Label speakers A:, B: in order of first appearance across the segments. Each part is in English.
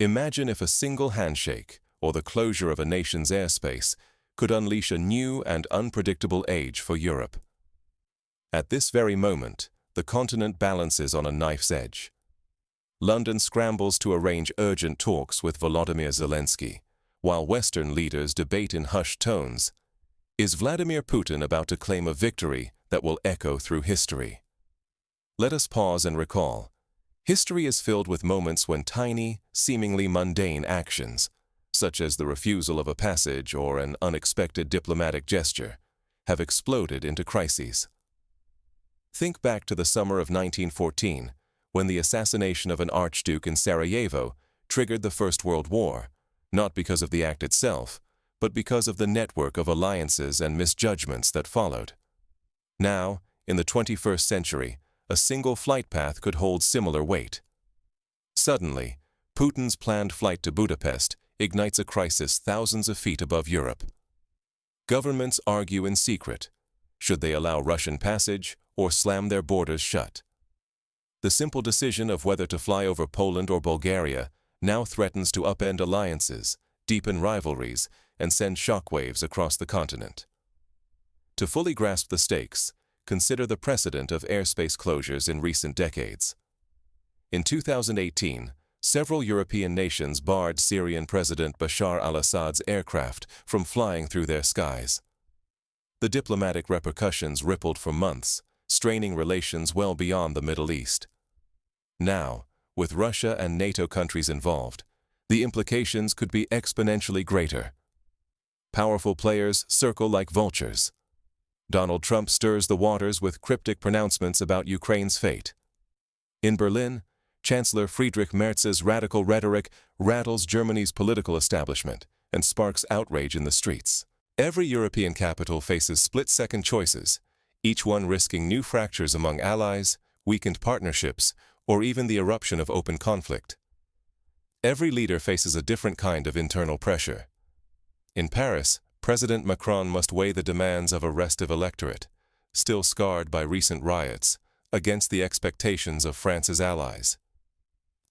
A: Imagine if a single handshake, or the closure of a nation's airspace, could unleash a new and unpredictable age for Europe. At this very moment, the continent balances on a knife's edge. London scrambles to arrange urgent talks with Volodymyr Zelensky, while Western leaders debate in hushed tones. Is Vladimir Putin about to claim a victory that will echo through history? Let us pause and recall. History is filled with moments when tiny, seemingly mundane actions, such as the refusal of a passage or an unexpected diplomatic gesture, have exploded into crises. Think back to the summer of 1914, when the assassination of an archduke in Sarajevo triggered the First World War, not because of the act itself, but because of the network of alliances and misjudgments that followed. Now, in the 21st century, a single flight path could hold similar weight. Suddenly, Putin's planned flight to Budapest ignites a crisis thousands of feet above Europe. Governments argue in secret. Should they allow Russian passage or slam their borders shut? The simple decision of whether to fly over Poland or Bulgaria now threatens to upend alliances, deepen rivalries, and send shockwaves across the continent. To fully grasp the stakes, consider the precedent of airspace closures in recent decades. In 2018, several European nations barred Syrian President Bashar al-Assad's aircraft from flying through their skies. The diplomatic repercussions rippled for months, straining relations well beyond the Middle East. Now, with Russia and NATO countries involved, the implications could be exponentially greater. Powerful players circle like vultures. Donald Trump stirs the waters with cryptic pronouncements about Ukraine's fate. In Berlin, Chancellor Friedrich Merz's radical rhetoric rattles Germany's political establishment and sparks outrage in the streets. Every European capital faces split-second choices, each one risking new fractures among allies, weakened partnerships, or even the eruption of open conflict. Every leader faces a different kind of internal pressure. In Paris, President Macron must weigh the demands of a restive electorate, still scarred by recent riots, against the expectations of France's allies.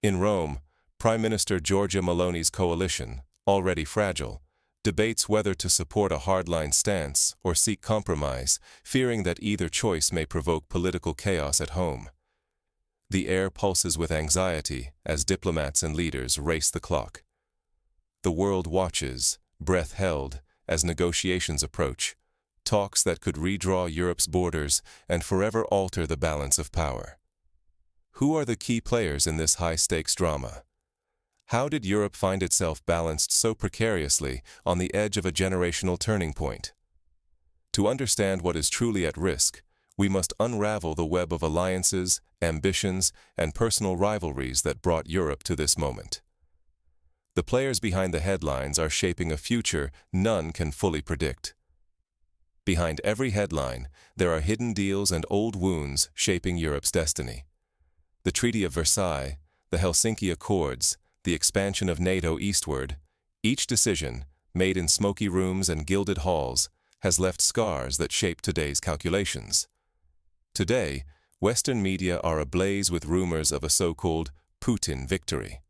A: In Rome, Prime Minister Giorgia Meloni's coalition, already fragile, debates whether to support a hardline stance or seek compromise, fearing that either choice may provoke political chaos at home. The air pulses with anxiety as diplomats and leaders race the clock. The world watches, breath held, as negotiations approach, talks that could redraw Europe's borders and forever alter the balance of power. Who are the key players in this high-stakes drama? How did Europe find itself balanced so precariously on the edge of a generational turning point? To understand what is truly at risk, we must unravel the web of alliances, ambitions, and personal rivalries that brought Europe to this moment. The players behind the headlines are shaping a future none can fully predict. Behind every headline, there are hidden deals and old wounds shaping Europe's destiny. The Treaty of Versailles, the Helsinki Accords, the expansion of NATO eastward, each decision, made in smoky rooms and gilded halls, has left scars that shape today's calculations. Today, Western media are ablaze with rumors of a so-called Putin victory.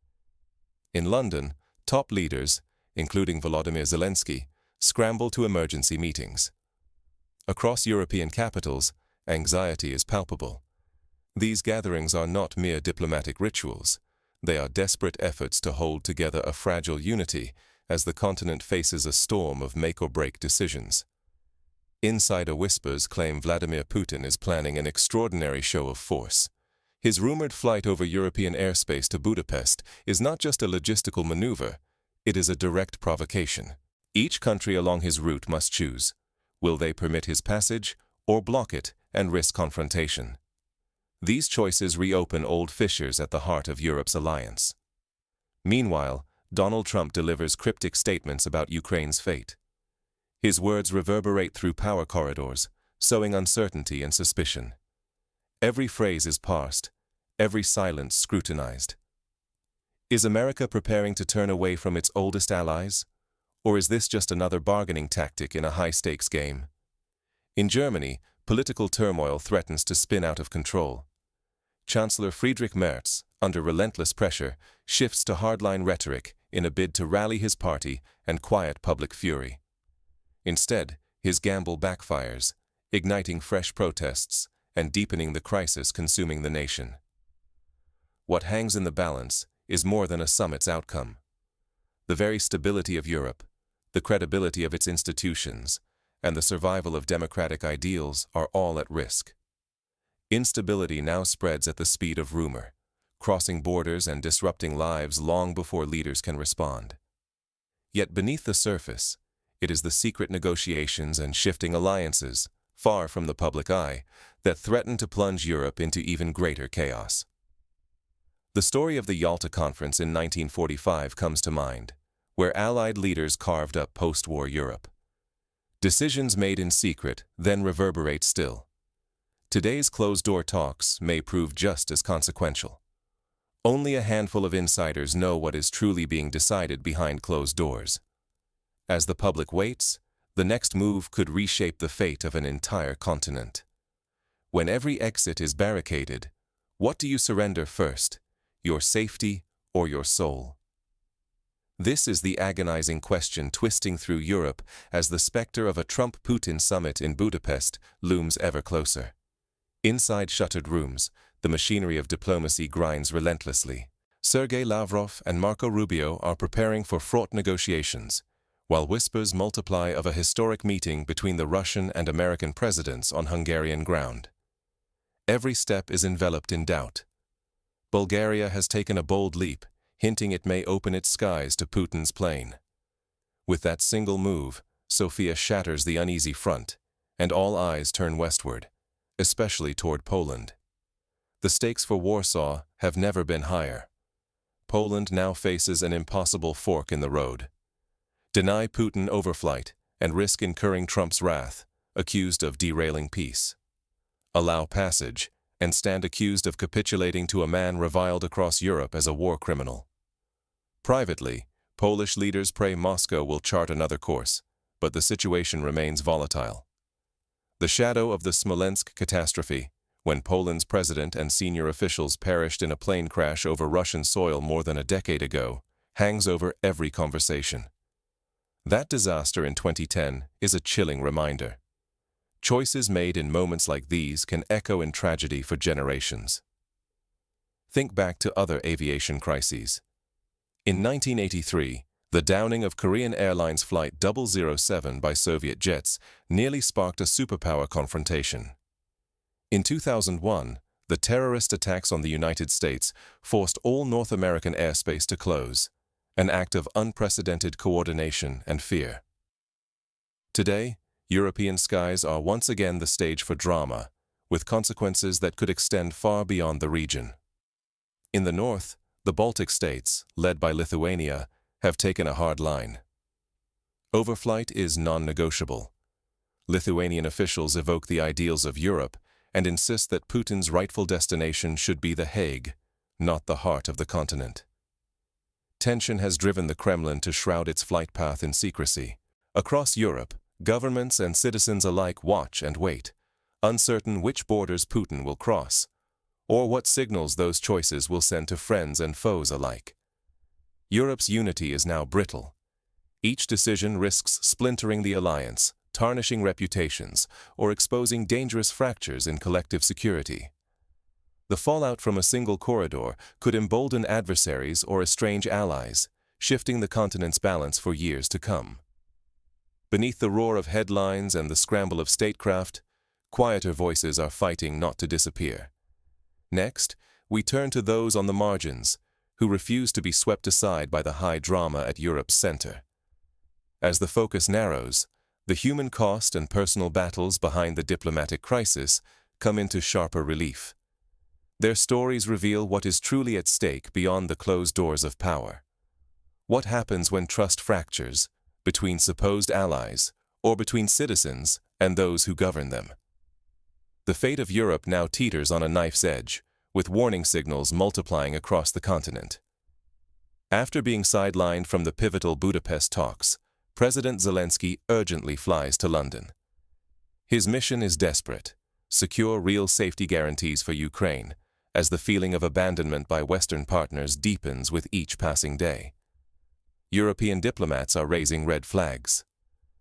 A: In London, top leaders, including Volodymyr Zelensky, scramble to emergency meetings. Across European capitals, anxiety is palpable. These gatherings are not mere diplomatic rituals. They are desperate efforts to hold together a fragile unity as the continent faces a storm of make-or-break decisions. Insider whispers claim Vladimir Putin is planning an extraordinary show of force. His rumored flight over European airspace to Budapest is not just a logistical maneuver, it is a direct provocation. Each country along his route must choose. Will they permit his passage or block it and risk confrontation? These choices reopen old fissures at the heart of Europe's alliance. Meanwhile, Donald Trump delivers cryptic statements about Ukraine's fate. His words reverberate through power corridors, sowing uncertainty and suspicion. Every phrase is parsed, every silence scrutinized. Is America preparing to turn away from its oldest allies? Or is this just another bargaining tactic in a high-stakes game? In Germany, political turmoil threatens to spin out of control. Chancellor Friedrich Merz, under relentless pressure, shifts to hardline rhetoric in a bid to rally his party and quiet public fury. Instead, his gamble backfires, igniting fresh protests and deepening the crisis consuming the nation. What hangs in the balance is more than a summit's outcome. The very stability of Europe, the credibility of its institutions, and the survival of democratic ideals are all at risk. Instability now spreads at the speed of rumor, crossing borders and disrupting lives long before leaders can respond. Yet beneath the surface, it is the secret negotiations and shifting alliances, far from the public eye, that threaten to plunge Europe into even greater chaos. The story of the Yalta Conference in 1945 comes to mind, where Allied leaders carved up post-war Europe. Decisions made in secret then reverberate still. Today's closed-door talks may prove just as consequential. Only a handful of insiders know what is truly being decided behind closed doors. As the public waits, the next move could reshape the fate of an entire continent. When every exit is barricaded, what do you surrender first, your safety or your soul? This is the agonizing question twisting through Europe as the specter of a Trump-Putin summit in Budapest looms ever closer. Inside shuttered rooms, the machinery of diplomacy grinds relentlessly. Sergei Lavrov and Marco Rubio are preparing for fraught negotiations, while whispers multiply of a historic meeting between the Russian and American presidents on Hungarian ground. Every step is enveloped in doubt. Bulgaria has taken a bold leap, hinting it may open its skies to Putin's plane. With that single move, Sofia shatters the uneasy front, and all eyes turn westward, especially toward Poland. The stakes for Warsaw have never been higher. Poland now faces an impossible fork in the road. Deny Putin overflight and risk incurring Trump's wrath, accused of derailing peace. Allow passage and stand accused of capitulating to a man reviled across Europe as a war criminal. Privately, Polish leaders pray Moscow will chart another course, but the situation remains volatile. The shadow of the Smolensk catastrophe, when Poland's president and senior officials perished in a plane crash over Russian soil more than a decade ago, hangs over every conversation. That disaster in 2010 is a chilling reminder. Choices made in moments like these can echo in tragedy for generations. Think back to other aviation crises. In 1983, the downing of Korean Airlines Flight 007 by Soviet jets nearly sparked a superpower confrontation. In 2001, the terrorist attacks on the United States forced all North American airspace to close, an act of unprecedented coordination and fear. Today, European skies are once again the stage for drama, with consequences that could extend far beyond the region. In the north, the Baltic states, led by Lithuania, have taken a hard line. Overflight is non-negotiable. Lithuanian officials evoke the ideals of Europe and insist that Putin's rightful destination should be The Hague, not the heart of the continent. Tension has driven the Kremlin to shroud its flight path in secrecy. Across Europe, governments and citizens alike watch and wait, uncertain which borders Putin will cross, or what signals those choices will send to friends and foes alike. Europe's unity is now brittle. Each decision risks splintering the alliance, tarnishing reputations, or exposing dangerous fractures in collective security. The fallout from a single corridor could embolden adversaries or estrange allies, shifting the continent's balance for years to come. Beneath the roar of headlines and the scramble of statecraft, quieter voices are fighting not to disappear. Next, we turn to those on the margins, who refuse to be swept aside by the high drama at Europe's center. As the focus narrows, the human cost and personal battles behind the diplomatic crisis come into sharper relief. Their stories reveal what is truly at stake beyond the closed doors of power. What happens when trust fractures, between supposed allies, or between citizens and those who govern them? The fate of Europe now teeters on a knife's edge, with warning signals multiplying across the continent. After being sidelined from the pivotal Budapest talks, President Zelensky urgently flies to London. His mission is desperate: secure real safety guarantees for Ukraine, as the feeling of abandonment by Western partners deepens with each passing day. European diplomats are raising red flags.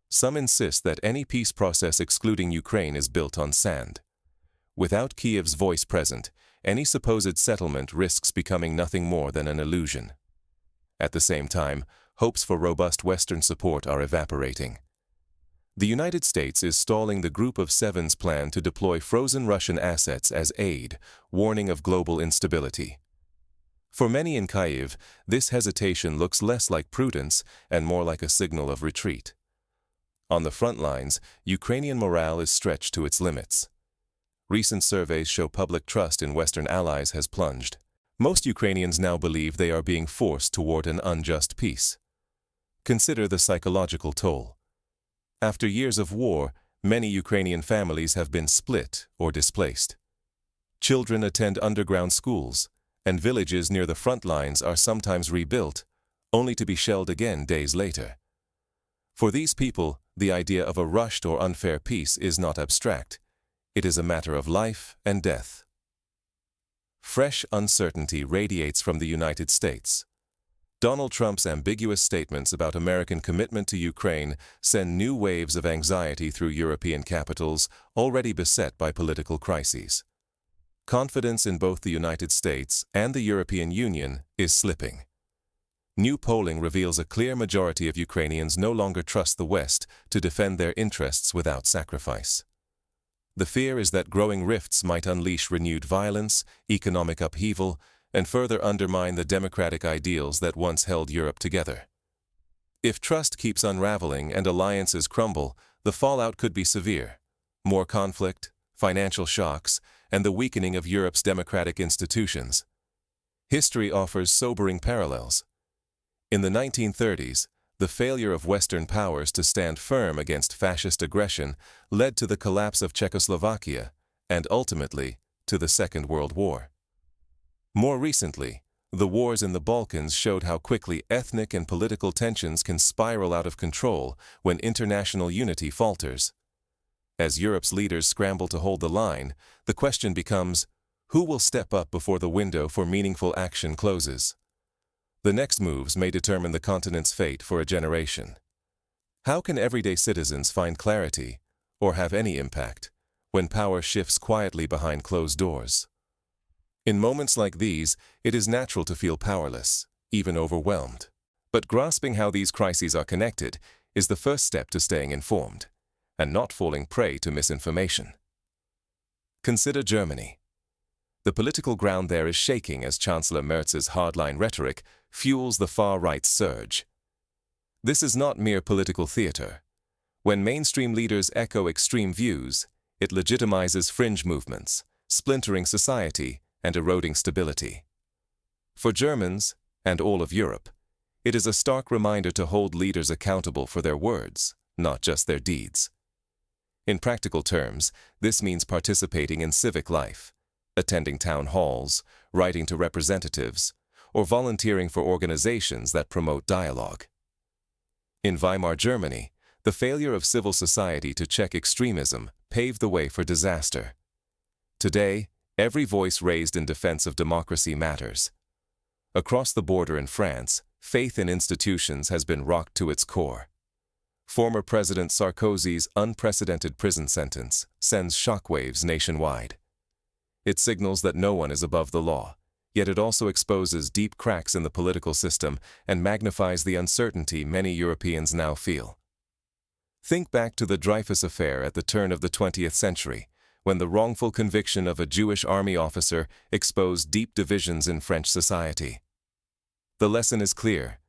A: Some insist that any peace process excluding Ukraine is built on sand. Without Kiev's voice present, any supposed settlement risks becoming nothing more than an illusion. At the same time, hopes for robust Western support are evaporating. The United States is stalling the Group of Seven's plan to deploy frozen Russian assets as aid, warning of global instability. For many in Kyiv, this hesitation looks less like prudence and more like a signal of retreat. On the front lines, Ukrainian morale is stretched to its limits. Recent surveys show public trust in Western allies has plunged. Most Ukrainians now believe they are being forced toward an unjust peace. Consider the psychological toll. After years of war, many Ukrainian families have been split or displaced. Children attend underground schools, and villages near the front lines are sometimes rebuilt, only to be shelled again days later. For these people, the idea of a rushed or unfair peace is not abstract. It is a matter of life and death. Fresh uncertainty radiates from the United States. Donald Trump's ambiguous statements about American commitment to Ukraine send new waves of anxiety through European capitals already beset by political crises. Confidence in both the United States and the European Union is slipping. New polling reveals a clear majority of Ukrainians no longer trust the West to defend their interests without sacrifice. The fear is that growing rifts might unleash renewed violence, economic upheaval, and further undermine the democratic ideals that once held Europe together. If trust keeps unraveling and alliances crumble, the fallout could be severe. More conflict, financial shocks, and the weakening of Europe's democratic institutions. History offers sobering parallels. In the 1930s, the failure of Western powers to stand firm against fascist aggression led to the collapse of Czechoslovakia and ultimately to the Second World War. More recently, the wars in the Balkans showed how quickly ethnic and political tensions can spiral out of control when international unity falters. As Europe's leaders scramble to hold the line, the question becomes, who will step up before the window for meaningful action closes? The next moves may determine the continent's fate for a generation. How can everyday citizens find clarity, or have any impact, when power shifts quietly behind closed doors? In moments like these, it is natural to feel powerless, even overwhelmed. But grasping how these crises are connected is the first step to staying informed, and not falling prey to misinformation. Consider Germany. The political ground there is shaking as Chancellor Merz's hardline rhetoric fuels the far-right's surge. This is not mere political theater. When mainstream leaders echo extreme views, it legitimizes fringe movements, splintering society and eroding stability. For Germans, and all of Europe, it is a stark reminder to hold leaders accountable for their words, not just their deeds. In practical terms, this means participating in civic life, attending town halls, writing to representatives, or volunteering for organizations that promote dialogue. In Weimar Germany, the failure of civil society to check extremism paved the way for disaster. Today, every voice raised in defense of democracy matters. Across the border in France, faith in institutions has been rocked to its core. Former President Sarkozy's unprecedented prison sentence sends shockwaves nationwide. It signals that no one is above the law, yet it also exposes deep cracks in the political system and magnifies the uncertainty many Europeans now feel. Think back to the Dreyfus affair at the turn of the 20th century, when the wrongful conviction of a Jewish army officer exposed deep divisions in French society. The lesson is clear.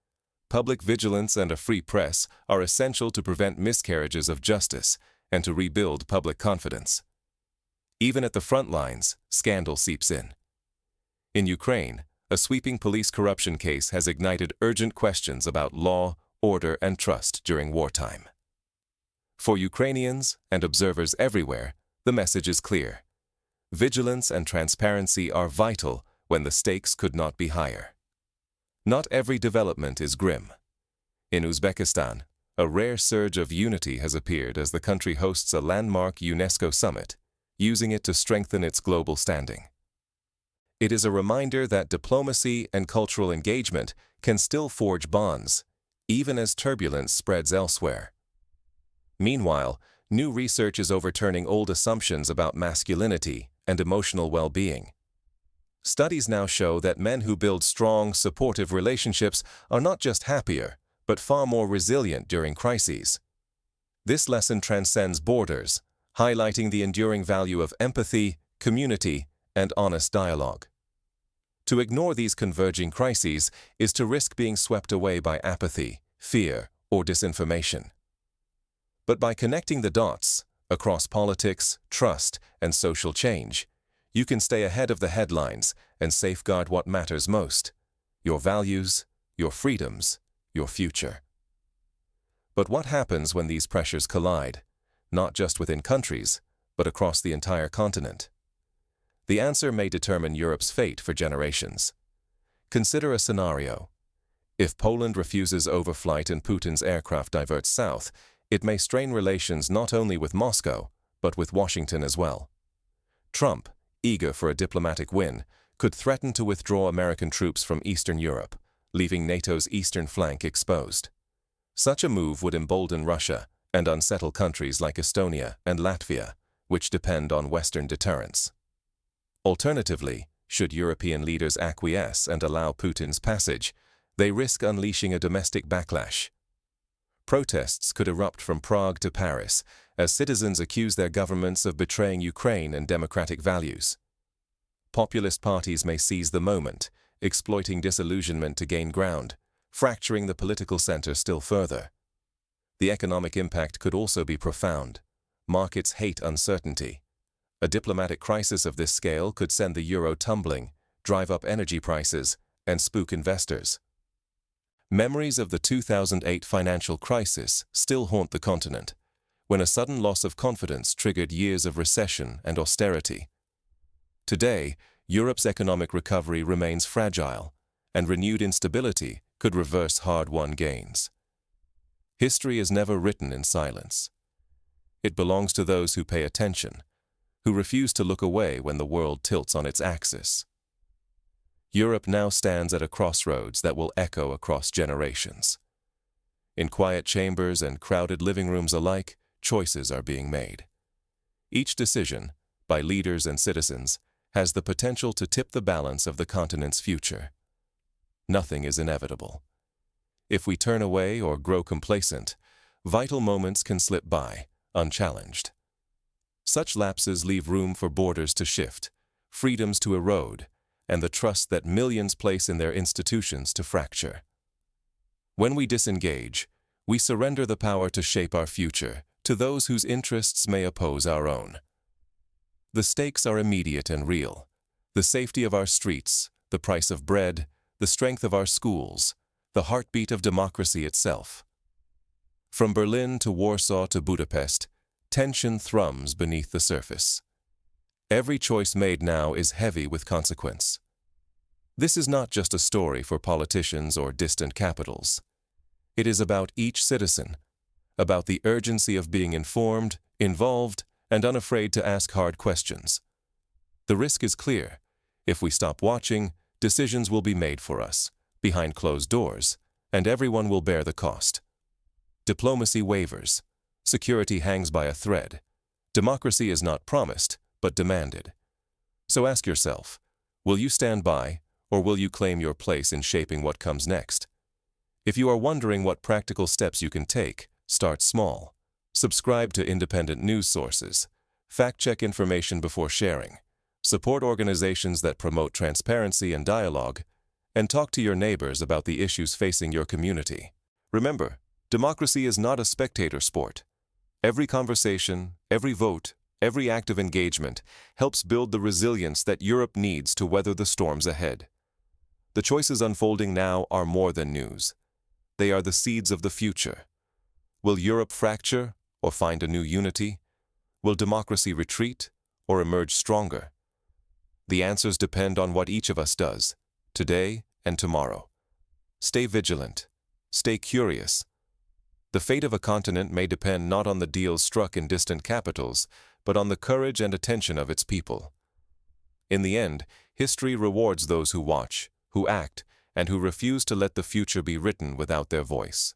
A: Public vigilance and a free press are essential to prevent miscarriages of justice and to rebuild public confidence. Even at the front lines, scandal seeps in. In Ukraine, a sweeping police corruption case has ignited urgent questions about law, order, and trust during wartime. For Ukrainians and observers everywhere, the message is clear. Vigilance and transparency are vital when the stakes could not be higher. Not every development is grim. In Uzbekistan, a rare surge of unity has appeared as the country hosts a landmark UNESCO summit, using it to strengthen its global standing. It is a reminder that diplomacy and cultural engagement can still forge bonds, even as turbulence spreads elsewhere. Meanwhile, new research is overturning old assumptions about masculinity and emotional well-being. Studies now show that men who build strong, supportive relationships are not just happier, but far more resilient during crises. This lesson transcends borders, highlighting the enduring value of empathy, community, and honest dialogue. To ignore these converging crises is to risk being swept away by apathy, fear, or disinformation. But by connecting the dots across politics, trust, and social change, you can stay ahead of the headlines and safeguard what matters most: your values, your freedoms, your future. But what happens when these pressures collide, not just within countries, but across the entire continent? The answer may determine Europe's fate for generations. Consider a scenario. If Poland refuses overflight and Putin's aircraft diverts south, it may strain relations not only with Moscow, but with Washington as well. Trump, eager for a diplomatic win, could threaten to withdraw American troops from Eastern Europe, leaving NATO's eastern flank exposed. Such a move would embolden Russia and unsettle countries like Estonia and Latvia, which depend on Western deterrence. Alternatively, should European leaders acquiesce and allow Putin's passage, they risk unleashing a domestic backlash. Protests could erupt from Prague to Paris as citizens accuse their governments of betraying Ukraine and democratic values. Populist parties may seize the moment, exploiting disillusionment to gain ground, fracturing the political center still further. The economic impact could also be profound. Markets hate uncertainty. A diplomatic crisis of this scale could send the euro tumbling, drive up energy prices, and spook investors. Memories of the 2008 financial crisis still haunt the continent, when a sudden loss of confidence triggered years of recession and austerity. Today, Europe's economic recovery remains fragile, and renewed instability could reverse hard-won gains. History is never written in silence. It belongs to those who pay attention, who refuse to look away when the world tilts on its axis. Europe now stands at a crossroads that will echo across generations. In quiet chambers and crowded living rooms alike, choices are being made. Each decision, by leaders and citizens, has the potential to tip the balance of the continent's future. Nothing is inevitable. If we turn away or grow complacent, vital moments can slip by, unchallenged. Such lapses leave room for borders to shift, freedoms to erode, and the trust that millions place in their institutions to fracture. When we disengage, we surrender the power to shape our future to those whose interests may oppose our own. The stakes are immediate and real. The safety of our streets, the price of bread, the strength of our schools, the heartbeat of democracy itself. From Berlin to Warsaw to Budapest, tension thrums beneath the surface. Every choice made now is heavy with consequence. This is not just a story for politicians or distant capitals. It is about each citizen, about the urgency of being informed, involved, and unafraid to ask hard questions. The risk is clear. If we stop watching, decisions will be made for us, behind closed doors, and everyone will bear the cost. Diplomacy wavers. Security hangs by a thread. Democracy is not promised, but demanded. So ask yourself, will you stand by, or will you claim your place in shaping what comes next? If you are wondering what practical steps you can take, start small. Subscribe to independent news sources. Fact-check information before sharing. Support organizations that promote transparency and dialogue, and talk to your neighbors about the issues facing your community. Remember, democracy is not a spectator sport. Every conversation, every vote, every act of engagement helps build the resilience that Europe needs to weather the storms ahead. The choices unfolding now are more than news. They are the seeds of the future. Will Europe fracture or find a new unity? Will democracy retreat or emerge stronger? The answers depend on what each of us does, today and tomorrow. Stay vigilant. Stay curious. The fate of a continent may depend not on the deals struck in distant capitals, but on the courage and attention of its people. In the end, history rewards those who watch, who act, and who refuse to let the future be written without their voice.